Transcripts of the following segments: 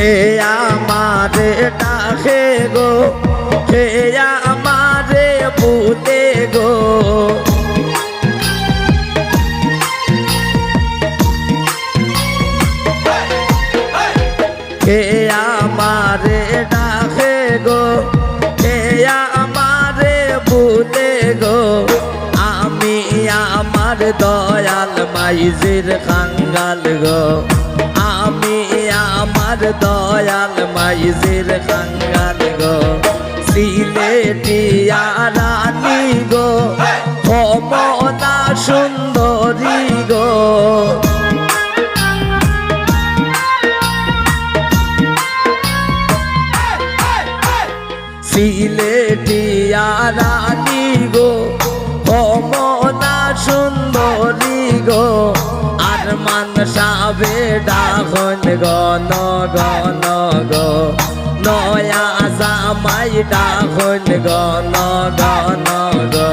কে আমারে ডাকে গো, কে আমারে ভুলে গো, কে আমারে ডাকে গো, কে আমারে ভুলে গো। আমি আমার দয়াল মাইজির কাঙ্গাল গো, আমি আমার দয়াল মাইজির কাঙ্গাল গো। সিলেটিয়া রানী গো, কমলা সুন্দরী গো, সিলেটিয়া রানী গো, কমলা সুন্দরী গো। আর মানসাবে ডাকন গন গন গো, নয়া জামাই ডাকন গন গন গো।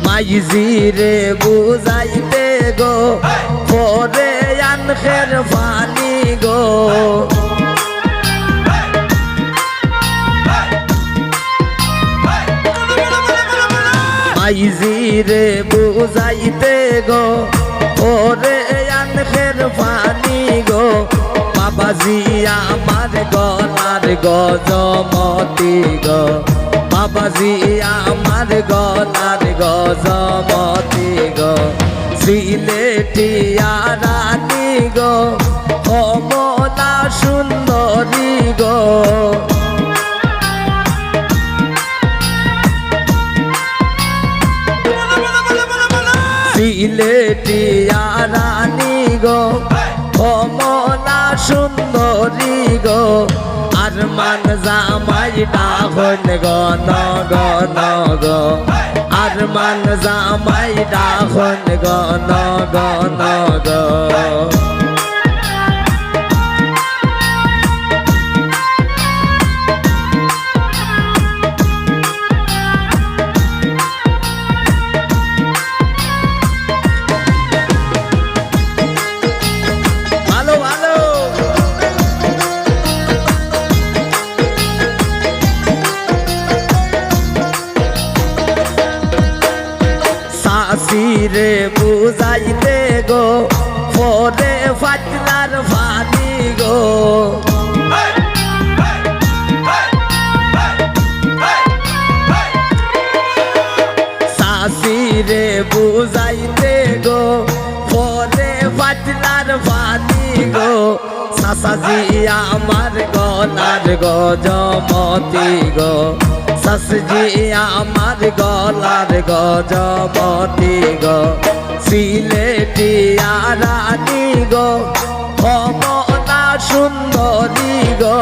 মাইজিরে বুঝাইতে গো, পরে আনখের ফানি গো, মাইজিরে বুঝাইতে গো, পরে আনখের ফানি গো। বাবাজি আমার গলার গজমতি গো, বাবাজি আমার গলার গজমতি গো। সিলেটিয়া রানী গো, কমলা সুন্দরী গো, সিলেটিয়া রানী গো, কমলা সুন্দরী গো। আর মান জামাই ডাকন গন গন গো, আর মান জামাই ডাকন গন গন গো। সাসিরে বুঝাইতে গো, পরে ফাটলার ফানি গো, সাসিরে বুঝাইতে গো, পরে ফাটলার ফানি গো। সাসাজি আমার গলার গজমতি গো, সাসজি আমার গলার গজমতি গো। সিলেটিয়া রানী গো, কমলা সুন্দরী গো,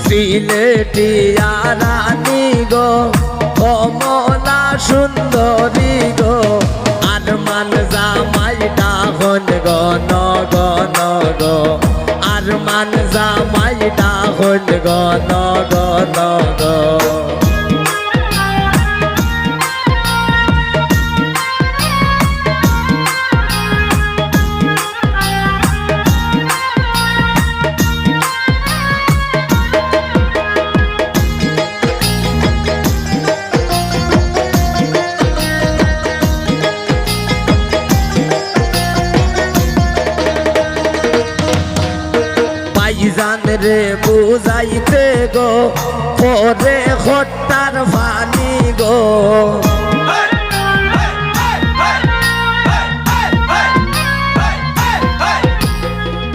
সিলেটিয়া রানী গো, কমলা সুন্দরী গো। আর মান জামাই ডাকন গন গন গো, আর মান জামাই ডাকন গন গন গো। ভাইজান রে বুঝাইতে গো, পরে খট্টার ফানি গো,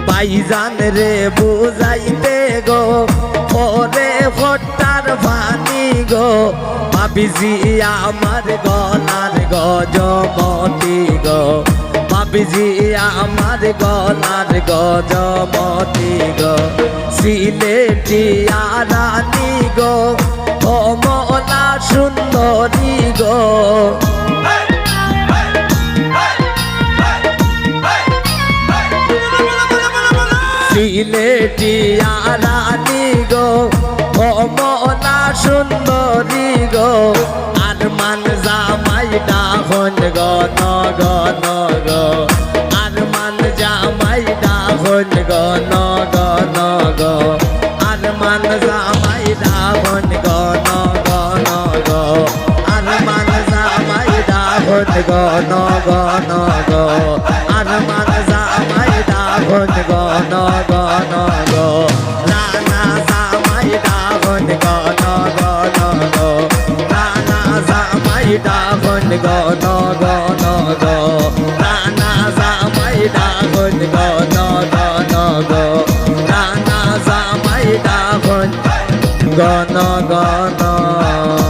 ভাইজান রে বুঝাইতে গো, পরে খট্টার ফানি গো। ভাবিজি আমার গলার গজমতি গো, নবীজি আমার গলার গজমতি গো সিলেটি রানী গো ও মলা সুন্দরী গো সিলেটি রানী গো ও মলা সুন্দরী গো আর মান জামাই ডাহন গন গন গো আর মান জামাই ডাহন গন গন গো আর মান জামাই ডাহন গন গন গো আর মান জামাই ডাহন গন গন গো আর মান জামাই ডাহন গন গন গো রানা জামাই ডাহন গন গন গো রানা জামাই ডাহন গন গন গো রানা জামাই ডাহন গন গন গো রানা জামাই ডাহন গন গন